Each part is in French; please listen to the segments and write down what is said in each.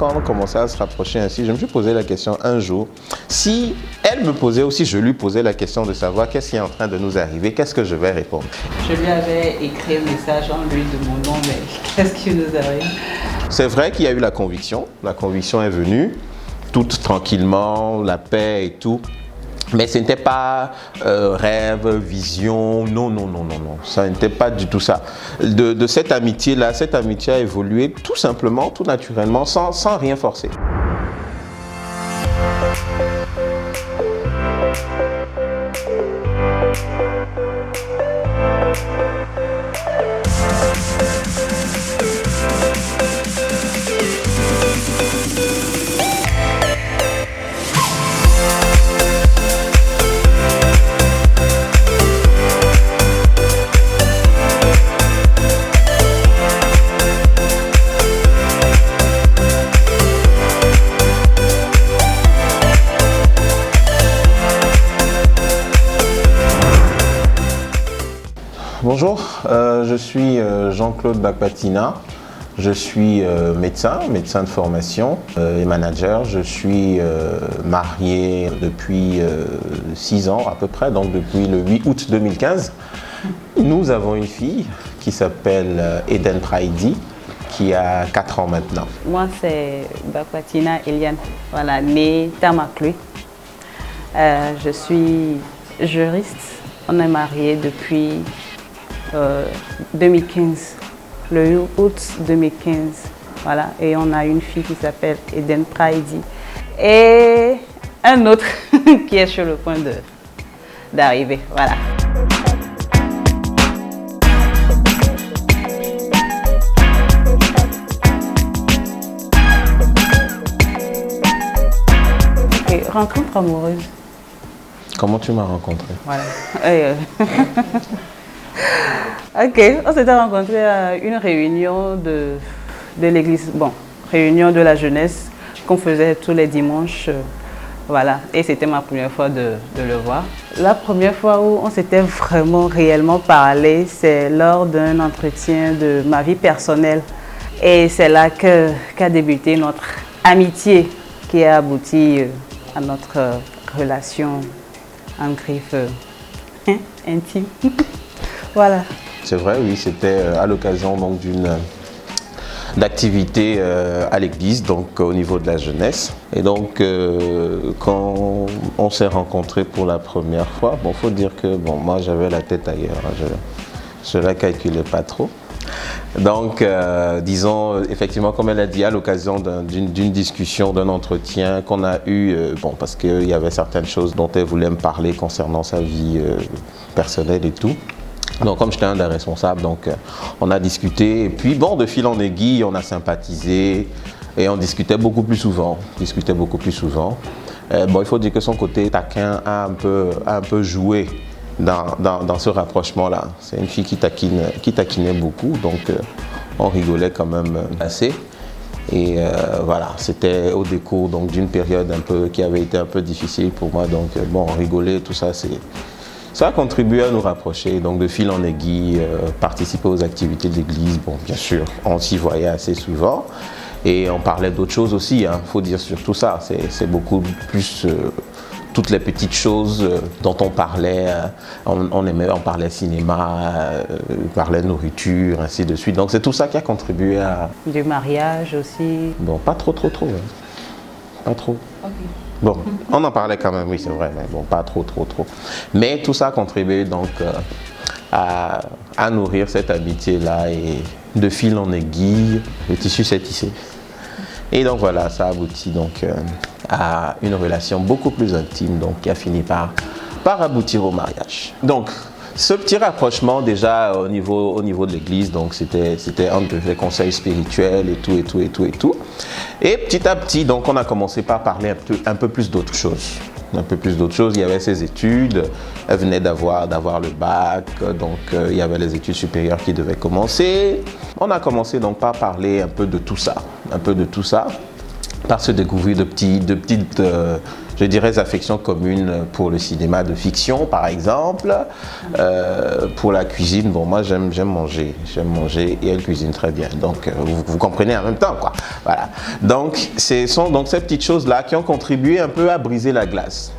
quand on commençait à se rapprocher ainsi, je me suis posé la question un jour, si elle me posait aussi, je lui posais la question de savoir qu'est-ce qui est en train de nous arriver, qu'est-ce que je vais répondre. Je lui avais écrit un message en lui demandant mais qu'est-ce qui nous arrive. C'est vrai qu'il y a eu la conviction est venue, toute tranquillement, la paix et tout. Mais ce n'était pas rêve, vision, non, ça n'était pas du tout ça. De cette amitié-là, cette amitié a évolué tout simplement, tout naturellement, sans rien forcer. Bonjour, je suis Jean-Claude Bakpatina, je suis médecin de formation et manager. Je suis marié depuis 6 ans à peu près, donc depuis le 8 août 2015. Nous avons une fille qui s'appelle Eden Praidi, qui a 4 ans maintenant. Moi c'est Bakpatina Eliane, voilà, née Tamaklu. Je suis juriste, on est mariés depuis 2015, le 8 août 2015, voilà, et on a une fille qui s'appelle Eden Praidi et un autre qui est sur le point d'arriver, voilà. Okay, rencontre amoureuse. Comment tu m'as rencontré? Voilà. Ok, on s'était rencontrés à une réunion de l'église, bon, réunion de la jeunesse qu'on faisait tous les dimanches, voilà, et c'était ma première fois de le voir. La première fois où on s'était vraiment réellement parlé, c'est lors d'un entretien de ma vie personnelle et c'est là qu'a débuté notre amitié qui a abouti à notre relation en griffe intime. Voilà. C'est vrai, oui, c'était à l'occasion donc d'une d'activité à l'église, donc au niveau de la jeunesse. Et donc quand on s'est rencontrés pour la première fois, bon, faut dire que bon, moi j'avais la tête ailleurs, je la calculais pas trop. Donc disons effectivement, comme elle a dit, à l'occasion d'une discussion, d'un entretien qu'on a eu, bon, parce qu'il y avait certaines choses dont elle voulait me parler concernant sa vie personnelle et tout. Donc comme j'étais un des responsables, donc on a discuté et puis bon, de fil en aiguille, on a sympathisé et on discutait beaucoup plus souvent. Bon, il faut dire que son côté taquin a un peu joué dans ce rapprochement-là. C'est une fille qui taquinait beaucoup, donc on rigolait quand même assez. Et voilà, c'était au décours donc d'une période qui avait été un peu difficile pour moi, donc bon, on rigolait, tout ça, ça a contribué à nous rapprocher, donc de fil en aiguille, participer aux activités de l'église. Bon, bien sûr, on s'y voyait assez souvent et on parlait d'autres choses aussi, hein, faut dire surtout ça. C'est beaucoup plus toutes les petites choses dont on parlait. On parlait cinéma, on parlait nourriture, ainsi de suite. Donc c'est tout ça qui a contribué à... Du mariage aussi. Bon, pas trop. Hein. Pas trop. Ok. Bon, on en parlait quand même, oui, c'est vrai, mais bon, pas trop. Mais tout ça a contribué donc à nourrir cette amitié-là et de fil en aiguille, le tissu s'est tissé. Et donc voilà, ça aboutit donc à une relation beaucoup plus intime, donc qui a fini par aboutir au mariage. Donc, ce petit rapprochement déjà au niveau de l'église, donc c'était un des conseils spirituels et tout. Et petit à petit, donc on a commencé par parler un peu plus d'autres choses. Il y avait ses études, elle venait d'avoir le bac, donc il y avait les études supérieures qui devaient commencer. On a commencé donc par parler un peu de tout ça, par se découvrir de petites je dirais, affections communes pour le cinéma de fiction, par exemple. Pour la cuisine, bon, moi, j'aime manger et elle cuisine très bien. Donc, vous comprenez en même temps, quoi. Voilà. Donc, ce sont donc ces petites choses-là qui ont contribué un peu à briser la glace.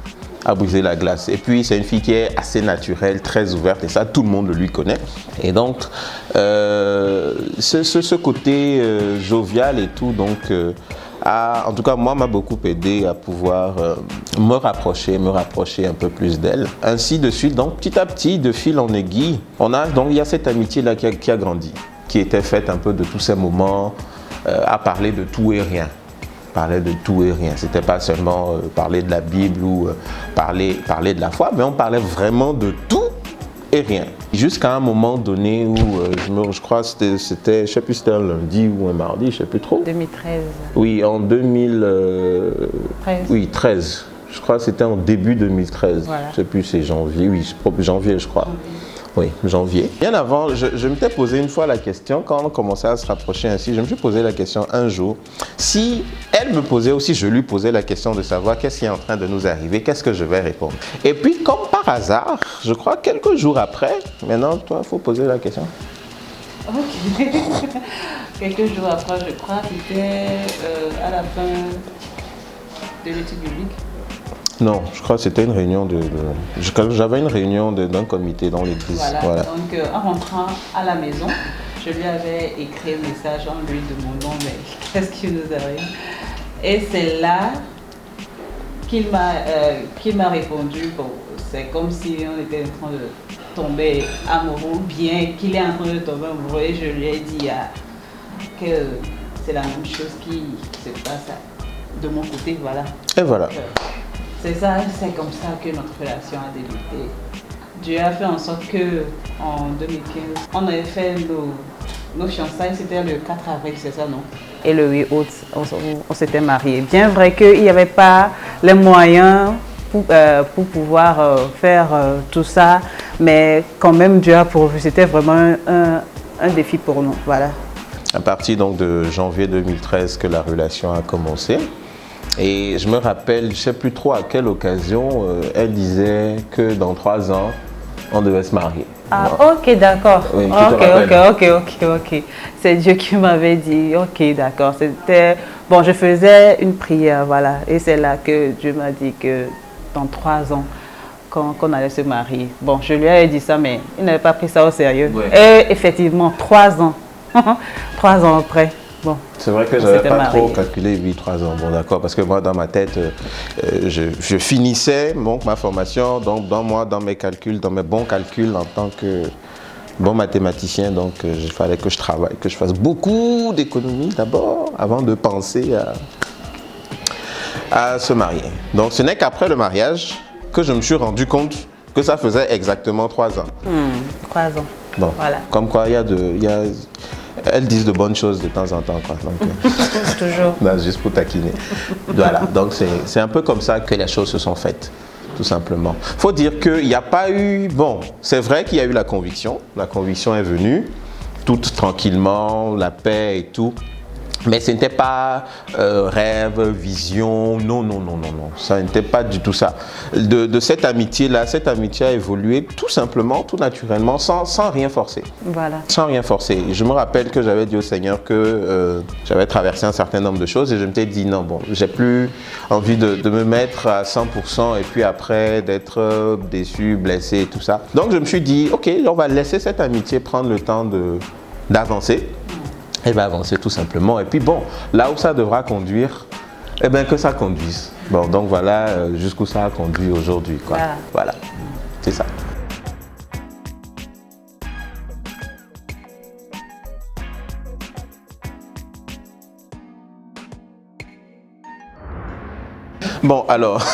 Et puis, c'est une fille qui est assez naturelle, très ouverte, et ça, tout le monde le lui connaît. Et donc, ce côté jovial et tout, donc, en tout cas, moi, m'a beaucoup aidé à pouvoir me rapprocher un peu plus d'elle. Ainsi de suite, donc, petit à petit, de fil en aiguille, donc, il y a cette amitié-là qui a grandi, qui était faite un peu de tous ces moments à parler de tout et rien. C'était pas seulement parler de la Bible ou parler de la foi, mais on parlait vraiment de tout et rien. Jusqu'à un moment donné où, je crois que c'était, je sais plus si c'était un lundi ou un mardi, je sais plus trop. 2013. Oui, en 2013. Je crois que c'était en début 2013. Voilà. Je sais plus, c'est janvier, janvier je crois. Oui, janvier. Bien avant, je m'étais posé une fois la question, quand on commençait à se rapprocher ainsi, je me suis posé la question un jour, si elle me posait aussi, je lui posais la question de savoir qu'est-ce qui est en train de nous arriver, qu'est-ce que je vais répondre. Et puis, comme par hasard, je crois quelques jours après, maintenant, toi, il faut poser la question. Ok. Quelques jours après, je crois que c'était à la fin de l'étude biblique. Non, je crois que c'était une réunion j'avais une réunion d'un comité dans l'église. Voilà. Donc en rentrant à la maison, je lui avais écrit un message en lui demandant mais qu'est-ce qui nous arrive. Et c'est là qu'il m'a répondu, bon, c'est comme si on était en train de tomber amoureux, bien qu'il est en train de tomber amoureux. Et je lui ai dit que c'est la même chose qui se passe de mon côté, voilà. Et voilà. C'est ça, c'est comme ça que notre relation a débuté. Dieu a fait en sorte que en 2015, on avait fait nos fiançailles, c'était le 4 avril, c'est ça, non? Et le 8 août, on s'était mariés. Bien vrai qu'il n'y avait pas les moyens pour pouvoir faire tout ça, mais quand même Dieu a pourvu. C'était vraiment un défi pour nous, voilà. À partir donc de janvier 2013 que la relation a commencé. Et je me rappelle, je ne sais plus trop à quelle occasion, elle disait que dans 3 ans, on devait se marier. Ah, ok, d'accord. Oui, Ok. C'est Dieu qui m'avait dit, ok, d'accord. C'était, bon, je faisais une prière, voilà. Et c'est là que Dieu m'a dit que dans 3 ans, qu'on allait se marier. Bon, je lui avais dit ça, mais il n'avait pas pris ça au sérieux. Ouais. Et effectivement, 3 ans. 3 ans après. Bon, c'est vrai que je n'avais pas trop calculé 3 ans, bon d'accord, parce que moi dans ma tête, je finissais donc ma formation, donc dans mes calculs, dans mes bons calculs en tant que bon mathématicien, donc il fallait que je travaille, que je fasse beaucoup d'économies d'abord, avant de penser à se marier. Donc ce n'est qu'après le mariage que je me suis rendu compte que ça faisait exactement 3 ans. 3 ans, bon, voilà. Comme quoi elles disent de bonnes choses de temps en temps, quoi. Donc, toujours. Non, juste pour taquiner. Voilà, donc c'est un peu comme ça que les choses se sont faites, tout simplement. Il faut dire qu'il n'y a pas eu... Bon, c'est vrai qu'il y a eu la conviction est venue, toute tranquillement, la paix et tout. Mais ce n'était pas rêve, vision, non. Ça n'était pas du tout ça. De cette amitié-là, cette amitié a évolué tout simplement, tout naturellement, sans rien forcer. Voilà. Sans rien forcer. Je me rappelle que j'avais dit au Seigneur que j'avais traversé un certain nombre de choses et je m'étais dit non, bon, j'ai plus envie de me mettre à 100% et puis après d'être déçu, blessé et tout ça. Donc je me suis dit, ok, on va laisser cette amitié prendre le temps d'avancer. Elle va avancer tout simplement. Et puis bon, là où ça devra conduire, eh bien que ça conduise. Bon, donc voilà jusqu'où ça a conduit aujourd'hui, quoi. Voilà. C'est ça. Bon, alors,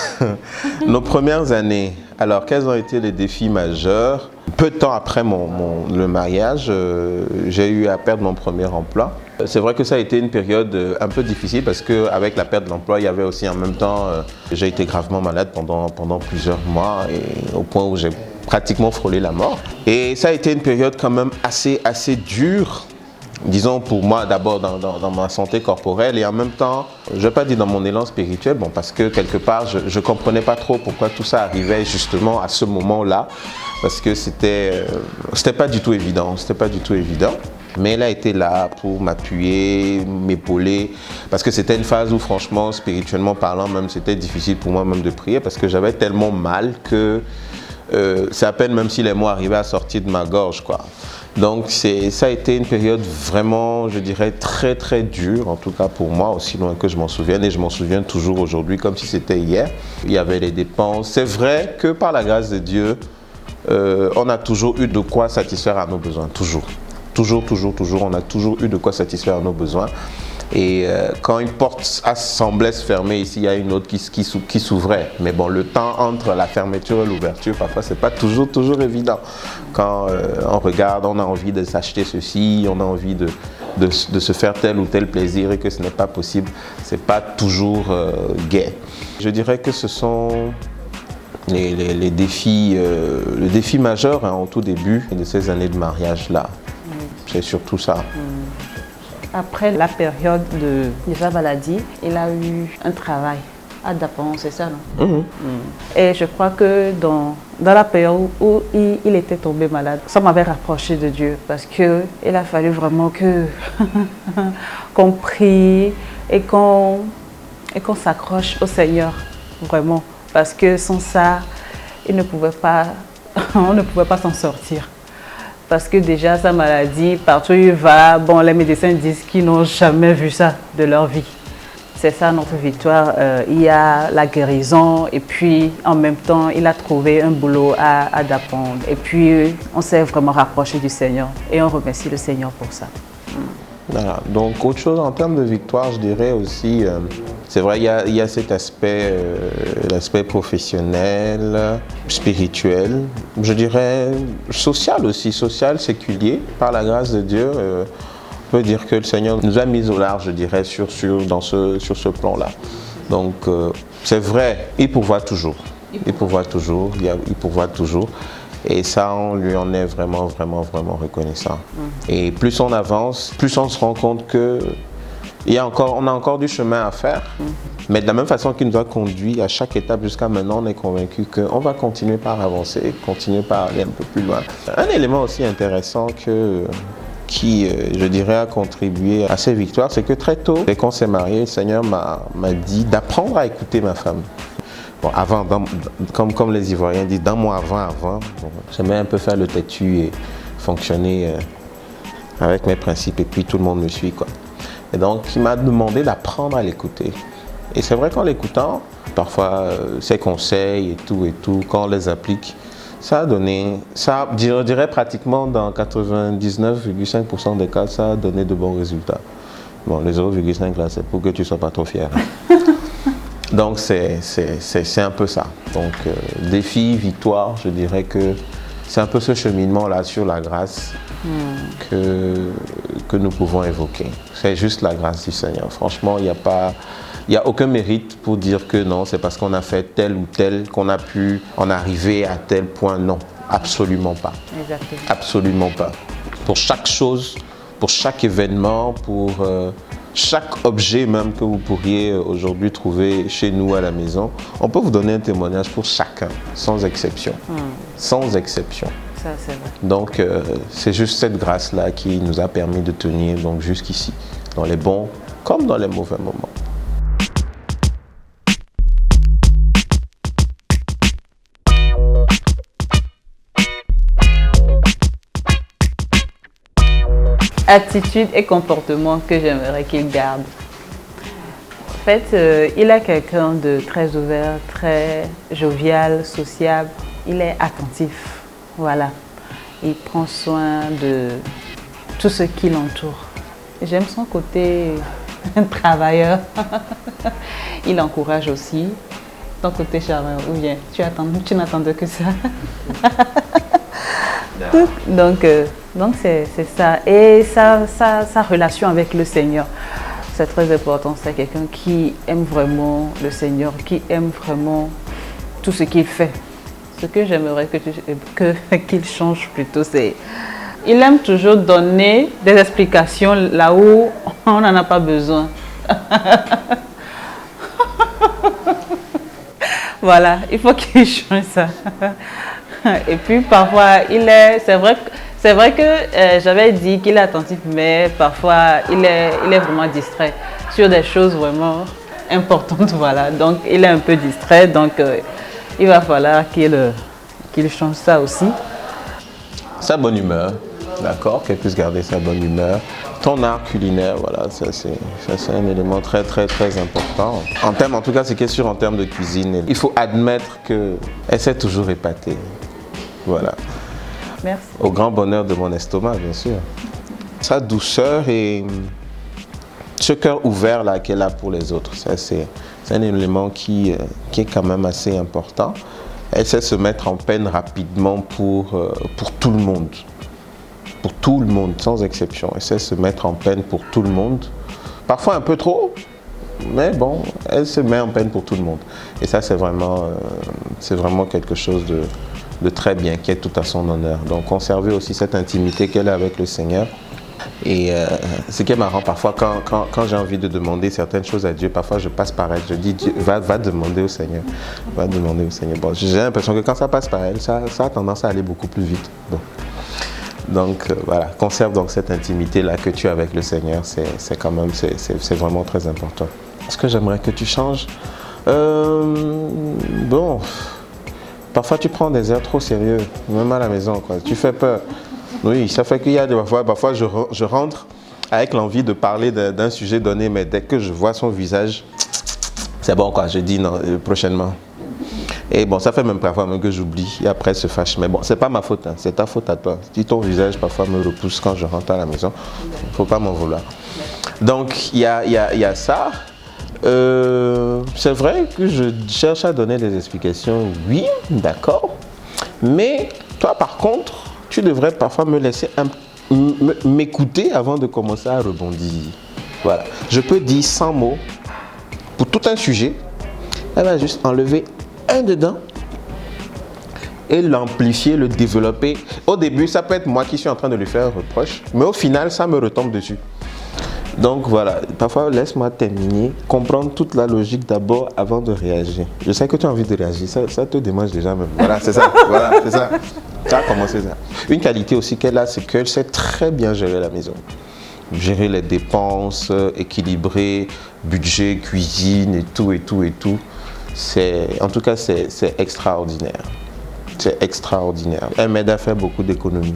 nos premières années, alors quels ont été les défis majeurs? Peu de temps après le mariage, j'ai eu à perdre mon premier emploi. C'est vrai que ça a été une période un peu difficile parce qu'avec la perte de l'emploi, il y avait aussi en même temps, j'ai été gravement malade pendant plusieurs mois et au point où j'ai pratiquement frôlé la mort. Et ça a été une période quand même assez dure disons pour moi d'abord dans ma santé corporelle et en même temps, je ne vais pas dire dans mon élan spirituel, bon, parce que quelque part, je ne comprenais pas trop pourquoi tout ça arrivait justement à ce moment-là, parce que c'était pas du tout évident, c'était pas du tout évident. Mais elle a été là pour m'appuyer, m'épauler, parce que c'était une phase où franchement, spirituellement parlant, même c'était difficile pour moi même de prier, parce que j'avais tellement mal que c'est à peine même si les mots arrivaient à sortir de ma gorge, quoi. Donc ça a été une période vraiment, je dirais, très très dure, en tout cas pour moi, aussi loin que je m'en souvienne, et je m'en souviens toujours aujourd'hui comme si c'était hier. Il y avait les dépenses. C'est vrai que par la grâce de Dieu, on a toujours eu de quoi satisfaire à nos besoins, toujours. Toujours, on a toujours eu de quoi satisfaire à nos besoins. Et quand une porte semblait se fermer, ici il y a une autre qui s'ouvrait. Mais bon, le temps entre la fermeture et l'ouverture, parfois c'est pas toujours évident. Quand on regarde, on a envie de s'acheter ceci, on a envie de se faire tel ou tel plaisir et que ce n'est pas possible, c'est pas toujours gai. Je dirais que ce sont les défis, le défi majeur au tout début de ces années de mariage-là. C'est surtout ça. Après la période de sa maladie, il a eu un travail à Dapon, c'est ça, non? Et je crois que dans la période où il était tombé malade, ça m'avait rapproché de Dieu parce qu'il a fallu vraiment qu'on prie et qu'on s'accroche au Seigneur, vraiment. Parce que sans ça, on ne pouvait pas s'en sortir. Parce que déjà, sa maladie, partout où il va, bon, les médecins disent qu'ils n'ont jamais vu ça de leur vie. C'est ça notre victoire. Il y a la guérison et puis en même temps, il a trouvé un boulot à Dapon. Et puis, on s'est vraiment rapproché du Seigneur et on remercie le Seigneur pour ça. Voilà. Donc, autre chose en termes de victoire, je dirais aussi, c'est vrai, il y a cet aspect, l'aspect professionnel, spirituel, je dirais social aussi, social, séculier. Par la grâce de Dieu, on peut dire que le Seigneur nous a mis au large, je dirais, sur ce plan-là. Donc, c'est vrai, il pourvoit toujours. Il pourvoit toujours. Et ça, on lui en est vraiment reconnaissant. Et plus on avance, plus on se rend compte que on a encore du chemin à faire. Mais de la même façon qu'il nous a conduit à chaque étape jusqu'à maintenant, on est convaincu qu'on va continuer par avancer, continuer par aller un peu plus loin. Un élément aussi intéressant qui, je dirais, a contribué à ces victoires, c'est que très tôt, dès qu'on s'est marié, le Seigneur m'a dit d'apprendre à écouter ma femme. Bon, avant, comme les Ivoiriens disent, dans mon avant, bon, j'aimais un peu faire le têtu et fonctionner avec mes principes et puis tout le monde me suit, quoi. Et donc, il m'a demandé d'apprendre à l'écouter. Et c'est vrai qu'en l'écoutant, parfois, ses conseils et tout, quand on les applique, ça a donné, je dirais pratiquement dans 99,5% des cas, ça a donné de bons résultats. Bon, les 0,5 là, c'est pour que tu ne sois pas trop fier. Donc, c'est un peu ça. Donc, défi, victoire, je dirais que c'est un peu ce cheminement-là sur la grâce que nous pouvons évoquer. C'est juste la grâce du Seigneur. Franchement, il n'y a aucun mérite pour dire que non, c'est parce qu'on a fait tel ou tel qu'on a pu en arriver à tel point. Non, absolument pas. Exactement. Absolument pas. Pour chaque chose, pour chaque événement, pour chaque objet même que vous pourriez aujourd'hui trouver chez nous à la maison, on peut vous donner un témoignage pour chacun, sans exception. Sans exception. Ça, c'est vrai. Donc, c'est juste cette grâce-là qui nous a permis de tenir donc, jusqu'ici, dans les bons comme dans les mauvais moments. Attitude et comportement que j'aimerais qu'il garde. En fait, il est quelqu'un de très ouvert, très jovial, sociable. Il est attentif. Voilà. Il prend soin de tout ce qui l'entoure. J'aime son côté travailleur. Il encourage aussi. Ton côté charmeur, ou bien tu n'attendais que ça. Donc c'est ça. Et sa relation avec le Seigneur, c'est très important. C'est quelqu'un qui aime vraiment le Seigneur, qui aime vraiment tout ce qu'il fait. Ce que j'aimerais qu'il change plutôt, c'est il aime toujours donner des explications là où on n'en a pas besoin. Voilà, il faut qu'il change ça. Et puis parfois, c'est vrai que j'avais dit qu'il est attentif, mais parfois il est vraiment distrait sur des choses vraiment importantes. Voilà, donc il est un peu distrait, donc il va falloir qu'il change ça aussi. Sa bonne humeur, d'accord, qu'elle puisse garder sa bonne humeur. Ton art culinaire, voilà, ça c'est un élément très important. En tout cas, c'est sûr en termes de cuisine, il faut admettre qu'elle s'est toujours épatée. Voilà. Merci. Au grand bonheur de mon estomac, bien sûr. Sa douceur et ce cœur ouvert là qu'elle a pour les autres, ça c'est un élément qui est quand même assez important. Elle sait se mettre en peine rapidement pour tout le monde. Pour tout le monde, sans exception. Elle sait se mettre en peine pour tout le monde. Parfois un peu trop, mais bon, elle se met en peine pour tout le monde. Et ça, c'est vraiment quelque chose de très bien, qui est tout à son honneur. Donc, conserver aussi cette intimité qu'elle a avec le Seigneur. Et ce qui est marrant, parfois, quand j'ai envie de demander certaines choses à Dieu, parfois je passe par elle. Je dis, Dieu, va demander au Seigneur. Va demander au Seigneur. Bon, j'ai l'impression que quand ça passe par elle, ça a tendance à aller beaucoup plus vite. Bon. Donc voilà, conserve donc cette intimité-là que tu as avec le Seigneur, c'est vraiment très important. Est-ce que j'aimerais que tu changes? Bon, parfois tu prends des airs trop sérieux, même à la maison, quoi. Tu fais peur. Oui, ça fait qu'il y a parfois je rentre avec l'envie de parler d'un sujet donné, mais dès que je vois son visage, c'est bon quoi, je dis non, prochainement. Et bon, ça fait même parfois même que j'oublie et après se fâche. Mais bon, c'est pas ma faute, hein, c'est ta faute à toi. Si ton visage parfois me repousse quand je rentre à la maison, il ne faut pas m'en vouloir. Donc, il y a ça. C'est vrai que je cherche à donner des explications, oui, d'accord. Mais toi, par contre, tu devrais parfois me laisser m'écouter avant de commencer à rebondir. Voilà. Je peux dire 100 mots pour tout un sujet. Elle va juste enlever un dedans et l'amplifier, le développer. Au début, ça peut être moi qui suis en train de lui faire un reproche, mais au final, ça me retombe dessus. Donc voilà, parfois laisse-moi terminer, comprendre toute la logique d'abord avant de réagir. Je sais que tu as envie de réagir, ça te démange déjà même. Voilà, c'est ça, voilà, c'est ça. Ça a commencé ça. Une qualité aussi qu'elle a, c'est qu'elle sait très bien gérer la maison. Gérer les dépenses, équilibrer, budget, cuisine et tout. En tout cas, c'est extraordinaire. C'est extraordinaire. Elle m'aide à faire beaucoup d'économies.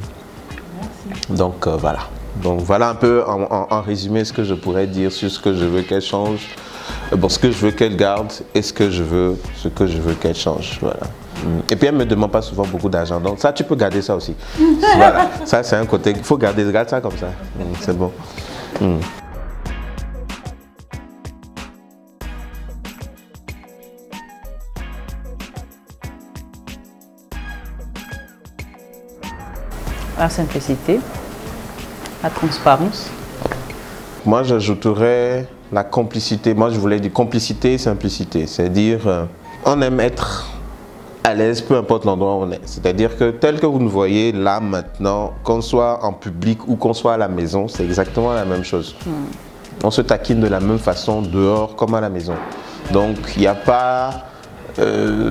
Donc voilà. Donc voilà un peu en résumé ce que je pourrais dire sur ce que je veux qu'elle change, bon, ce que je veux qu'elle garde et ce que je veux qu'elle change. Voilà. Et puis elle ne me demande pas souvent beaucoup d'argent. Donc ça, tu peux garder ça aussi. Voilà. Ça, c'est un côté. Il faut garder ça comme ça. C'est bon. La simplicité, la transparence. Moi, j'ajouterais la complicité. Moi, je voulais dire complicité et simplicité. C'est-à-dire, on aime être à l'aise, peu importe l'endroit où on est. C'est-à-dire que tel que vous nous voyez là maintenant, qu'on soit en public ou qu'on soit à la maison, c'est exactement la même chose. On se taquine de la même façon dehors comme à la maison. Donc, il n'y a pas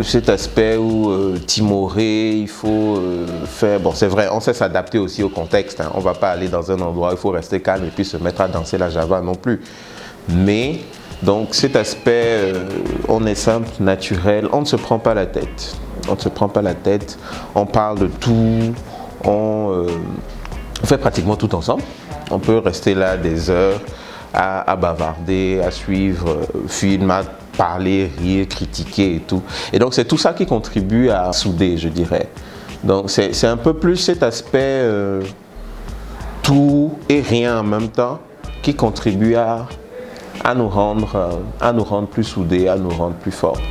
cet aspect où timoré, il faut faire... Bon, c'est vrai, on sait s'adapter aussi au contexte. Hein. On ne va pas aller dans un endroit où il faut rester calme et puis se mettre à danser la java non plus. Mais, donc, cet aspect, on est simple, naturel, on ne se prend pas la tête. On ne se prend pas la tête, on parle de tout, on fait pratiquement tout ensemble. On peut rester là des heures à bavarder, à suivre film, à parler, rire, critiquer et tout. Et donc c'est tout ça qui contribue à souder, je dirais. Donc c'est un peu plus cet aspect tout et rien en même temps qui contribue à nous rendre plus soudés, à nous rendre plus forts.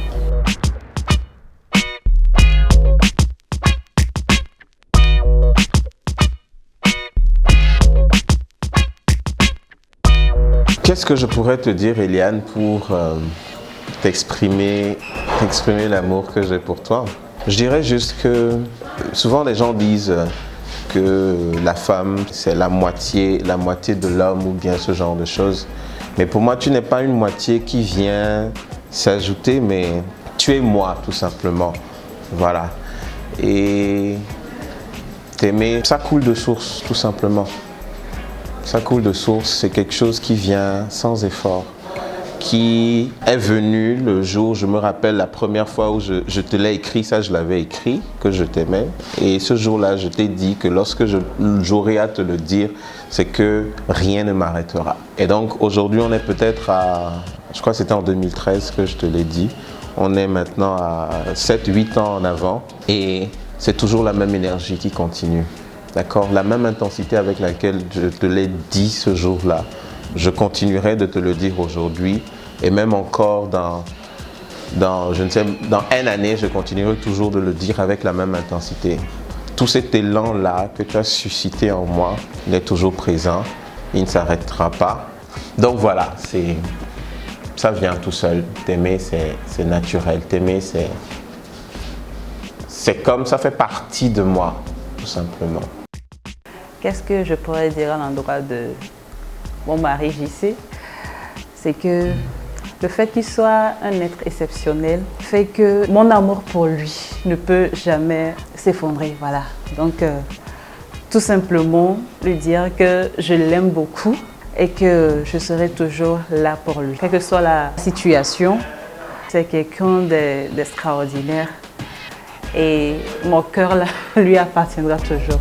Qu'est-ce que je pourrais te dire, Eliane, pour t'exprimer l'amour que j'ai pour toi? Je dirais juste que souvent les gens disent que la femme, c'est la moitié de l'homme ou bien ce genre de choses. Mais pour moi, tu n'es pas une moitié qui vient s'ajouter, mais tu es moi, tout simplement. Voilà. Et t'aimer, ça coule de source, tout simplement. Ça coule de source, c'est quelque chose qui vient sans effort, qui est venu le jour, je me rappelle la première fois où je te l'ai écrit, ça je l'avais écrit, que je t'aimais. Et ce jour-là, je t'ai dit que lorsque j'aurai à te le dire, c'est que rien ne m'arrêtera. Et donc aujourd'hui, on est peut-être à, je crois que c'était en 2013 que je te l'ai dit, on est maintenant à 7-8 ans en avant et c'est toujours la même énergie qui continue. D'accord? La même intensité avec laquelle je te l'ai dit ce jour-là, je continuerai de te le dire aujourd'hui et même encore dans une année, je continuerai toujours de le dire avec la même intensité. Tout cet élan-là que tu as suscité en moi, il est toujours présent, il ne s'arrêtera pas. Donc voilà, ça vient tout seul. T'aimer, c'est naturel. T'aimer, c'est comme ça fait partie de moi, tout simplement. Qu'est-ce que je pourrais dire à l'endroit de mon mari JC? C'est que le fait qu'il soit un être exceptionnel fait que mon amour pour lui ne peut jamais s'effondrer. Voilà. Donc, tout simplement lui dire que je l'aime beaucoup et que je serai toujours là pour lui. Quelle que soit la situation, c'est quelqu'un d'extraordinaire et mon cœur lui appartiendra toujours.